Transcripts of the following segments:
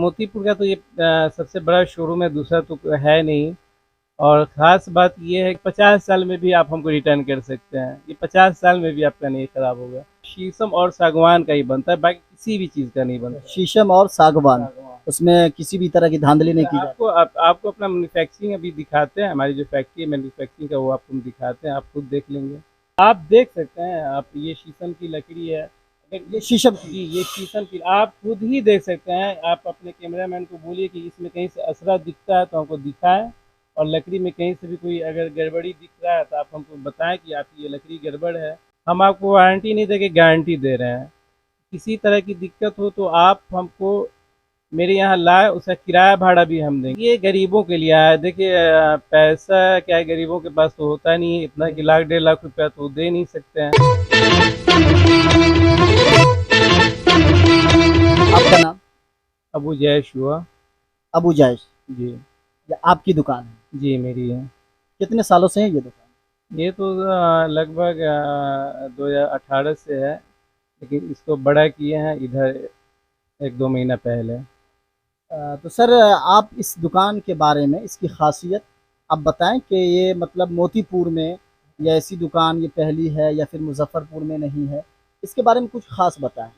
मोतीपुर का तो ये सबसे बड़ा शोरूम है, दूसरा तो है नहीं। और ख़ास बात ये है कि 50 साल में भी आप हमको रिटर्न कर सकते हैं। ये 50 साल में भी आपका नहीं ख़राब होगा। शीशम और सागवान का ही बनता है, बाकी किसी भी चीज़ का नहीं बनता। शीशम और सागवान, सागवान। उसमें किसी भी तरह की धांधली नहीं की जाती। आपको अपना मैन्युफैक्चरिंग अभी दिखाते हैं, हमारी जो फैक्ट्री है मैन्युफैक्चरिंग का, वो आपको हम दिखाते हैं, आप खुद देख लेंगे। आप देख सकते हैं, आप ये शीशम की लकड़ी है। अगर ये शीशम की। जी, ये शीशम की आप खुद ही देख सकते हैं। आप अपने कैमरामैन को बोलिए कि इसमें कहीं से असरा दिखता है तो हमको दिखाएँ, और लकड़ी में कहीं से भी कोई अगर गड़बड़ी दिख रहा है तो आप हमको बताएँ कि आपकी ये लकड़ी गड़बड़ है। हम आपको वारंटी नहीं देके गारंटी दे रहे हैं। किसी तरह की दिक्कत हो तो आप हमको मेरे यहाँ लाए, उसका किराया भाड़ा भी हम देंगे। ये गरीबों के लिए आया है। देखिए पैसा क्या है, गरीबों के पास तो होता नहीं है इतना कि लाख 1.5 लाख रुपया तो दे नहीं सकते हैं। आपका नाम? अबू जैश हुआ। अबू जायश। जी। ये आपकी दुकान है? जी मेरी है। कितने सालों से है ये दुकान? ये तो लगभग 2018 से है, लेकिन इसको बड़ा किए हैं इधर 1-2 महीना पहले। तो सर, आप इस दुकान के बारे में, इसकी खासियत आप बताएं कि ये मतलब मोतीपुर में ये ऐसी दुकान ये पहली है या फिर मुजफ्फरपुर में नहीं है, इसके बारे में कुछ खास बताएं।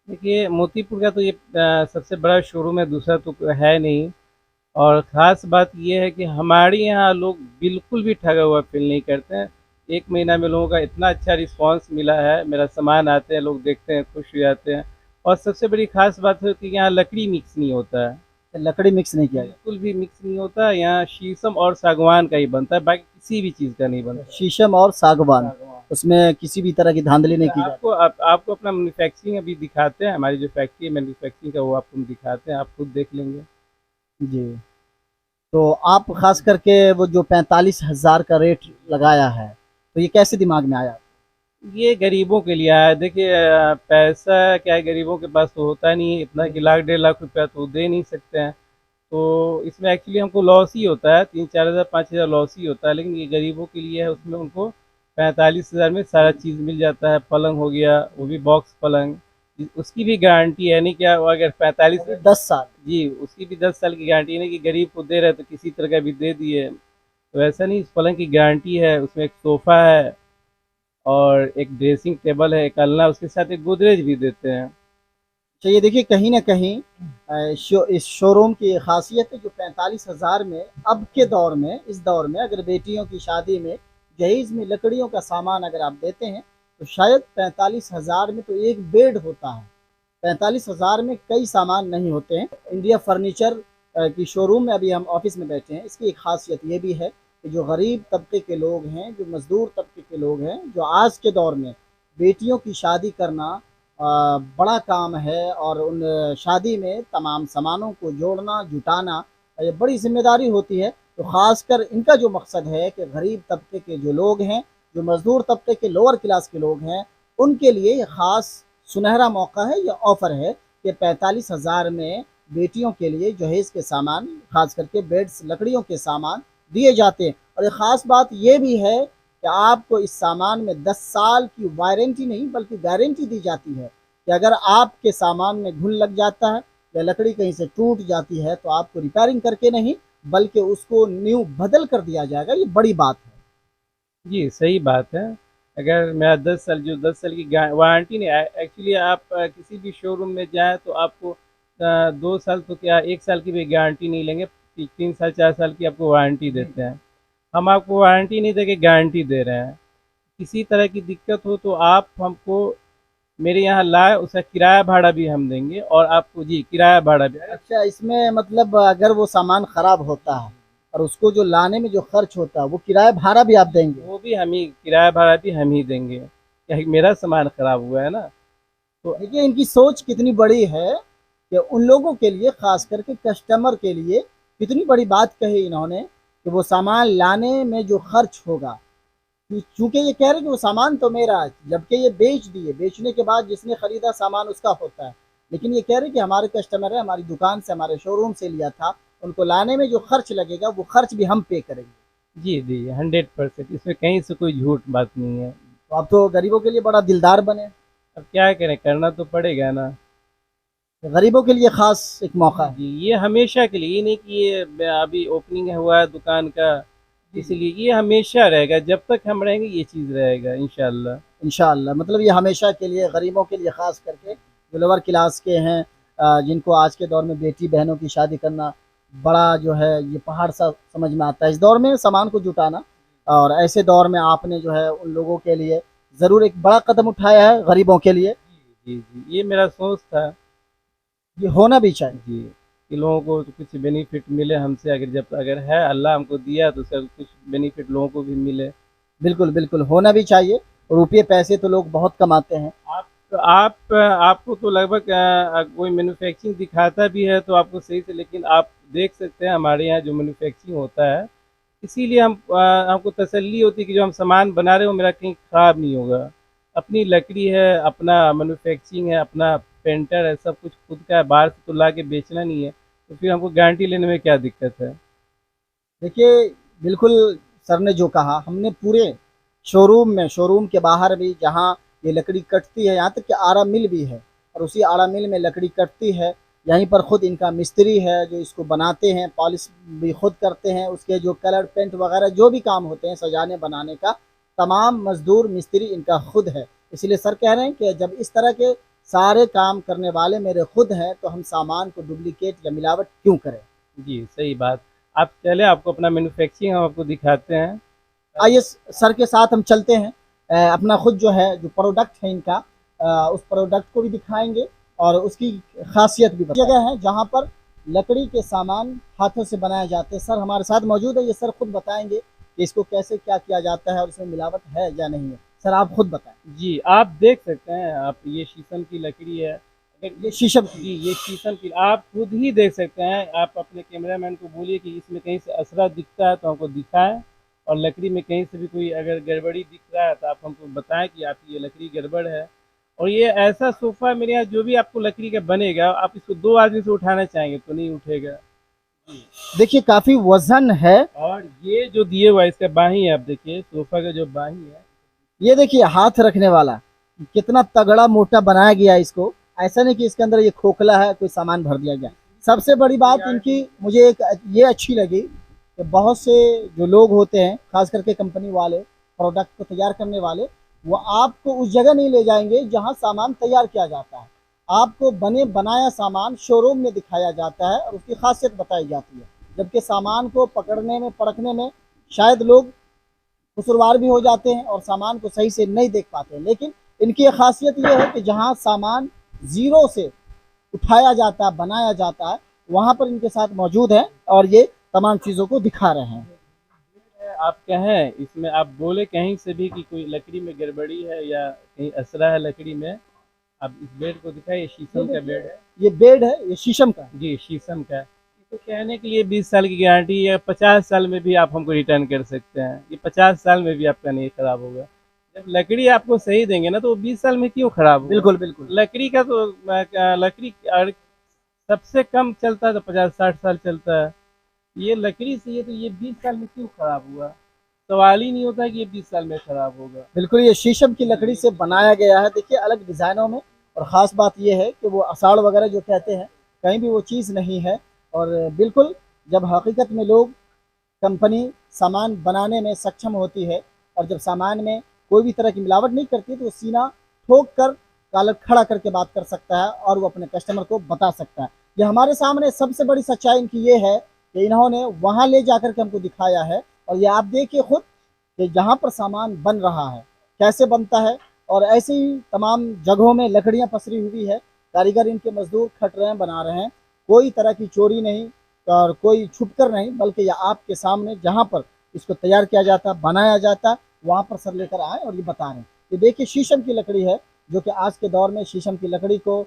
देखिए मोतीपुर का तो ये सबसे बड़ा शोरूम है, दूसरा तो है नहीं। और ख़ास बात ये है कि हमारे यहाँ लोग बिल्कुल भी ठगा हुआ फील नहीं करते हैं। 1 महीना में लोगों का इतना अच्छा रिस्पांस मिला है, मेरा सामान आते हैं, लोग देखते हैं, खुश हो जाते हैं। और सबसे बड़ी ख़ास बात है कि यहाँ लकड़ी मिक्स नहीं होता है। लकड़ी मिक्स नहीं किया बिल्कुल भी मिक्स नहीं होता है, यहाँ शीशम और सागवान का ही बनता है, बाकी किसी भी चीज़ का नहीं बनता। जाता, शीशम और सागवान, सागवान। उसमें किसी भी तरह की धांधली नहीं की जाती। आपको अपना मैन्युफैक्चरिंग अभी दिखाते हैं, हमारी जो फैक्ट्री है मैन्युफैक्चरिंग का, वो आपको हम दिखाते हैं, आप खुद देख लेंगे। जी। तो आप खास करके वो जो 45,000 का रेट लगाया है, तो ये कैसे दिमाग में आया? ये गरीबों के लिए आया है। देखिए पैसा क्या है, गरीबों के पास तो होता नहीं है इतना कि लाख 1.5 लाख रुपया तो दे नहीं सकते हैं। तो इसमें एक्चुअली हमको लॉस ही होता है, 3-4 हज़ार 5 हज़ार लॉस ही होता है, लेकिन ये गरीबों के लिए है। उसमें उनको 45 हज़ार में सारा चीज़ मिल जाता है। पलंग हो गया, वो भी बॉक्स पलंग, उसकी भी गारंटी है। नहीं क्या वो अगर 45 अरे 10 साल। जी, उसकी भी 10 साल की गारंटी है। नहीं कि गरीब को दे रहे तो किसी तरह का भी दे दिए, तो ऐसा नहीं। इस पलंग की गारंटी है, उसमें एक सोफ़ा है और एक ड्रेसिंग टेबल है, एक अलना, उसके साथ एक गोदरेज भी देते हैं। चलिए देखिए, कहीं ना कहीं इस शोरूम की खासियत है जो 45,000 में, अब के दौर में, इस दौर में अगर बेटियों की शादी में जहेज में लकड़ियों का सामान अगर आप देते हैं तो शायद 45,000 में तो एक बेड होता है, 45,000 में कई सामान नहीं होते हैं। इंडिया फर्नीचर की शोरूम में अभी हम ऑफिस में बैठे हैं। इसकी एक खासियत ये भी है कि जो गरीब तबके के लोग हैं, जो मजदूर तबके के लोग हैं, जो आज के दौर में बेटियों की शादी करना बड़ा काम है, और उन शादी में तमाम सामानों को जोड़ना जुटाना ये बड़ी जिम्मेदारी होती है। तो ख़ासकर इनका जो मकसद है कि गरीब तबके के जो लोग हैं, जो मज़दूर तबके के लोअर क्लास के लोग हैं, उनके लिए ये ख़ास सुनहरा मौका है, यह ऑफ़र है कि 45,000 में बेटियों के लिए जहेज़ के सामान, ख़ास करके बेड्स, लकड़ियों के सामान दिए जाते हैं। और एक ख़ास बात ये भी है कि आपको इस सामान में 10 साल की वारंटी नहीं बल्कि गारंटी दी जाती है कि अगर आपके सामान में घुन लग जाता है या लकड़ी कहीं से टूट जाती है तो आपको रिपेयरिंग करके नहीं बल्कि उसको न्यू बदल कर दिया जाएगा। ये बड़ी बात है। जी, सही बात है। अगर मेरा 10 साल, जो 10 साल की वारंटी नहीं है, एक्चुअली आप किसी भी शोरूम में जाएँ तो आपको 2 साल तो क्या 1 साल की भी गारंटी नहीं लेंगे, 3 साल 4 साल की आपको वारंटी देते हैं। हम आपको वारंटी नहीं देके गारंटी दे रहे हैं। किसी तरह की दिक्कत हो तो आप हमको मेरे यहाँ लाए, उसका किराया भाड़ा भी हम देंगे, और आपको जी किराया भाड़ा भी। अच्छा, इसमें मतलब अगर वो सामान खराब होता है और उसको जो लाने में जो खर्च होता है वो किराया भाड़ा भी आप देंगे? वो भी हम ही, किराया भाड़ा भी हम ही देंगे, क्या है, मेरा सामान खराब हुआ है ना। तो देखिए इनकी सोच कितनी बड़ी है कि उन लोगों के लिए, खास करके कस्टमर के लिए, कितनी बड़ी बात कही इन्होंने कि वो सामान लाने में जो खर्च होगा, चूंकि ये कह रहे हैं कि वो सामान तो मेरा है, जबकि ये बेच दिए, बेचने के बाद जिसने खरीदा सामान उसका होता है, लेकिन ये कह रहे हैं कि हमारे कस्टमर है, हमारी दुकान से, हमारे शोरूम से लिया था, उनको लाने में जो खर्च लगेगा वो खर्च भी हम पे करेंगे। जी जी 100%, इसमें कहीं से कोई झूठ बात नहीं है। तो आप तो गरीबों के लिए बड़ा दिलदार बने। अब क्या करें, करना तो पड़ेगा ना। गरीबों के लिए खास एक मौका है। जी, ये हमेशा के लिए, ये नहीं कि ये अभी ओपनिंग हुआ है दुकान का, इसलिए ये हमेशा रहेगा, जब तक हम रहेंगे ये चीज़ रहेगा इंशाल्लाह। इंशाअल्लाह, मतलब ये हमेशा के लिए गरीबों के लिए खास करके जो लोअर क्लास के हैं, जिनको आज के दौर में बेटी बहनों की शादी करना बड़ा जो है ये पहाड़ सा समझ में आता है इस दौर में सामान को जुटाना। और ऐसे दौर में आपने जो है उन लोगों के लिए ज़रूर एक बड़ा कदम उठाया है गरीबों के लिए। जी, जी, ये मेरा सोच था। ये होना भी चाहिए। जी, कि लोगों को तो कुछ बेनिफिट मिले हमसे, अगर है अल्लाह हमको दिया तो उसका कुछ बेनिफिट लोगों को भी मिले। बिल्कुल बिल्कुल होना भी चाहिए। रुपये पैसे तो लोग बहुत कमाते हैं। आपको तो लगभग कोई मैन्युफैक्चरिंग दिखाता भी है तो आपको सही से, लेकिन आप देख सकते हैं हमारे यहाँ जो मैन्युफैक्चरिंग होता है, इसीलिए हमको तसल्ली होती है कि जो हम सामान बना रहे हो मेरा कहीं ख़राब नहीं होगा। अपनी लकड़ी है, अपना मैन्युफैक्चरिंग है, अपना पेंटर है, सब कुछ खुद का है, बाहर से तो ला के बेचना नहीं है, तो फिर हमको गारंटी लेने में क्या दिक्कत है। देखिए, बिल्कुल सर ने जो कहा, हमने पूरे शोरूम के बाहर भी जहाँ ये लकड़ी कटती है, यहाँ तक कि आरा मिल भी है और उसी आरा मिल में लकड़ी कटती है। यहीं पर खुद इनका मिस्त्री है जो इसको बनाते हैं, पॉलिश भी खुद करते हैं, उसके जो कलर पेंट वगैरह जो भी काम होते हैं सजाने बनाने का, तमाम मजदूर मिस्त्री इनका खुद है। इसलिए सर कह रहे हैं कि जब इस तरह के सारे काम करने वाले मेरे खुद हैं तो हम सामान को डुप्लीकेट या मिलावट क्यों करें। जी, सही बात। आप चले, आपको अपना मैन्युफैक्चरिंग हम आपको दिखाते हैं। आइए सर के साथ हम चलते हैं। अपना खुद जो है जो प्रोडक्ट है इनका, उस प्रोडक्ट को भी दिखाएंगे और उसकी खासियत भी जगह है जहाँ पर लकड़ी के सामान हाथों से बनाए जाते हैं। सर हमारे साथ मौजूद है, ये सर खुद बताएंगे कि इसको कैसे क्या किया जाता है और इसमें मिलावट है या नहीं है। सर आप खुद बताएं। जी, आप देख सकते हैं, आप ये शीशम की लकड़ी है। अगर ये शीशम जी, की। ये शीशम की आप खुद ही देख सकते हैं। आप अपने कैमरामैन को बोलिए कि इसमें कहीं से असरा दिखता है तो हमको दिखाएँ, और लकड़ी में कहीं से भी कोई अगर गड़बड़ी दिख रहा है तो आप हमको बताएँ कि आपकी ये लकड़ी गड़बड़ है। और ये ऐसा सोफ़ा मेरे यहाँ जो भी आपको लकड़ी का बनेगा, आप इसको 2 आदमी से उठाना चाहेंगे तो नहीं उठेगा। जी। देखिए काफी वजन है। और ये जो दिए हुआ है इसका बाही है, आप देखिए सोफ़ा का जो बाही है। ये देखिए हाथ रखने वाला कितना तगड़ा मोटा बनाया गया है इसको। ऐसा नहीं कि इसके अंदर ये खोखला है कोई सामान भर दिया गया। सबसे बड़ी बात इनकी मुझे एक ये अच्छी लगी कि बहुत से जो लोग होते हैं खास करके कंपनी वाले, प्रोडक्ट को तैयार करने वाले, वो आपको उस जगह नहीं ले जाएंगे जहां सामान तैयार किया जाता है। आपको बने बनाया सामान शोरूम में दिखाया जाता है और उसकी खासियत बताई जाती है। जबकि सामान को पकड़ने में परखने में शायद लोग कसूरवार भी हो जाते हैं और सामान को सही से नहीं देख पाते। लेकिन इनकी खासियत ये है कि जहाँ सामान ज़ीरो से उठाया जाता है, बनाया जाता है, वहाँ पर इनके साथ मौजूद है और ये तमाम चीज़ों को दिखा रहे हैं। आप कहें इसमें, आप बोले कहीं से भी कि कोई लकड़ी में गड़बड़ी है या कहीं असरा है लकड़ी में, आप इस बेड को दिखाए, ये शीशम का बेड है। ये बेड है, ये शीशम का है। जी, शीशम का है। तो कहने के लिए 20 साल की गारंटी या 50 साल में भी आप हमको रिटर्न कर सकते हैं, ये 50 साल में भी आपका नहीं खराब होगा। जब लकड़ी आपको सही देंगे ना तो वो 20 साल में क्यों खराब होगा। बिल्कुल बिल्कुल। लकड़ी का तो लकड़ी अगर सबसे कम चलता है तो 50-60 साल चलता है, ये लकड़ी से ये तो ये 20 साल में क्यों खराब हुआ। सवाल ही नहीं होता कि ये 20 साल में खराब होगा। बिल्कुल ये शीशम की लकड़ी से बनाया गया है, देखिए अलग डिज़ाइनों में। और ख़ास बात ये है कि वो असाड़ वगैरह जो कहते हैं कहीं भी वो चीज़ नहीं है। और बिल्कुल जब हकीकत में लोग कंपनी सामान बनाने में सक्षम होती है और जब सामान में कोई भी तरह की मिलावट नहीं करती तो वो सीना ठोक कर कालर खड़ा करके बात कर सकता है और वो अपने कस्टमर को बता सकता है। ये हमारे सामने सबसे बड़ी सच्चाई इनकी ये है कि इन्होंने वहाँ ले जाकर के हमको दिखाया है। और ये आप देखिए खुद कि जहाँ पर सामान बन रहा है कैसे बनता है। और ऐसे ही तमाम जगहों में लकड़ियाँ पसरी हुई है, कारीगर इनके मजदूर खट रहे हैं, बना रहे हैं। कोई तरह की चोरी नहीं और कोई छुपकर नहीं, बल्कि यह आपके सामने जहाँ पर इसको तैयार किया जाता बनाया जाता वहाँ पर सर लेकर आए और ये बता रहे हैं। ये देखिए शीशम की लकड़ी है जो कि आज के दौर में शीशम की लकड़ी को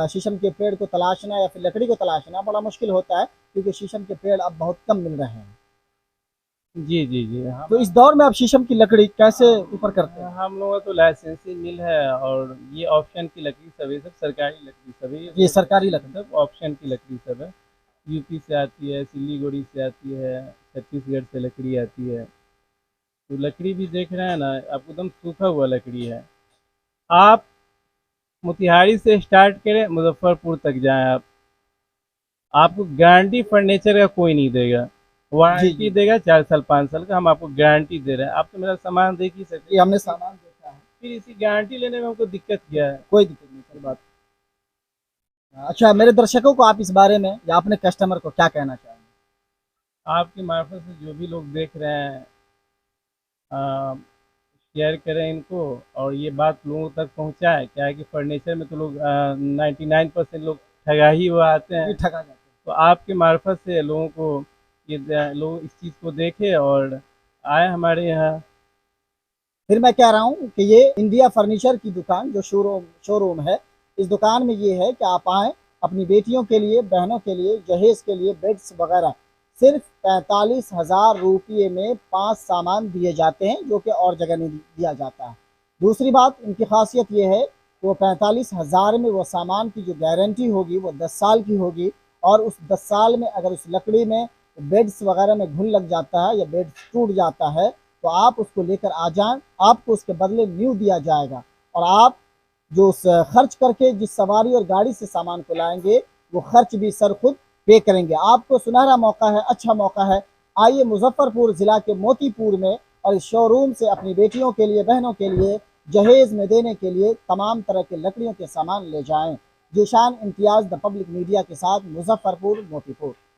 शीशम के पेड़ को तलाशना या फिर लकड़ी को तलाशना बड़ा मुश्किल होता है क्योंकि शीशम के पेड़ अब बहुत कम मिल रहे हैं। जी, जी, जी। तो इस दौर में आप शीशम की लकड़ी कैसे ऊपर करते हैं। हम लोगों का तो लाइसेंसी मिल है, और ये ऑप्शन की लकड़ी सब, ये सब सरकारी लकड़ी सब है, ये सरकारी लकड़ी। सब ऑप्शन की लकड़ी सब है। यूपी से आती है, सिलीगुड़ी से आती है, छत्तीसगढ़ से लकड़ी आती है। तो लकड़ी भी देख रहे हैं ना, आपको एकदम सूखा हुआ लकड़ी है। आप मोतिहारी से स्टार्ट करें, मुजफ्फरपुर तक जाएं आप, आपको गारंटी फर्नीचर का कोई नहीं देगा। जी वारंटी जी, देगा 4 साल 5 साल का, हम आपको गारंटी दे रहे हैं। आप तो मेरा सामान देख ही सकते ये हैं, हमने सामान देखा है, फिर इसी गारंटी लेने में हमको दिक्कत क्या है। कोई दिक्कत नहीं सर बात। अच्छा, मेरे दर्शकों को आप इस बारे में या अपने कस्टमर को क्या कहना चाहेंगे? आपकी मार्फत से जो भी लोग देख रहे हैं, शेयर करें इनको, और ये बात लोगों तक पहुंचाएं। क्या है कि फर्नीचर में तो लोग 99% लोग ठगा ही हुआ आते जी, हैं। ठगा जाते तो आपके मार्फत से लोगों को ये लोग इस चीज़ को देखें और आए हमारे यहाँ। फिर मैं कह रहा हूँ कि ये इंडिया फर्नीचर की दुकान जो शोरूम है, इस दुकान में ये है कि आप आएँ, अपनी बेटियों के लिए, बहनों के लिए, जहेज के लिए बेड्स वगैरह सिर्फ 45,000 रुपये में 5 सामान दिए जाते हैं, जो कि और जगह नहीं दिया जाता है। दूसरी बात, इनकी खासियत ये है कि वो 45,000 में वो सामान की जो गारंटी होगी वो 10 साल की होगी, और उस 10 साल में अगर उस लकड़ी में बेड्स वगैरह में घुन लग जाता है या बेड टूट जाता है, तो आप उसको लेकर आ जाएं, आपको उसके बदले न्यू दिया जाएगा। और आप जो उस खर्च करके जिस सवारी और गाड़ी से सामान को लाएंगे, वो खर्च भी सर खुद पे करेंगे। आपको सुनहरा मौका है, अच्छा मौका है। आइए मुजफ्फरपुर जिला के मोतीपुर में, और इस शोरूम से अपनी बेटियों के लिए, बहनों के लिए जहेज में देने के लिए तमाम तरह के लकड़ियों के सामान ले जाएं। Zeeshan Imtiaz, the public media के साथ, मुजफ्फरपुर, मोतीपुर।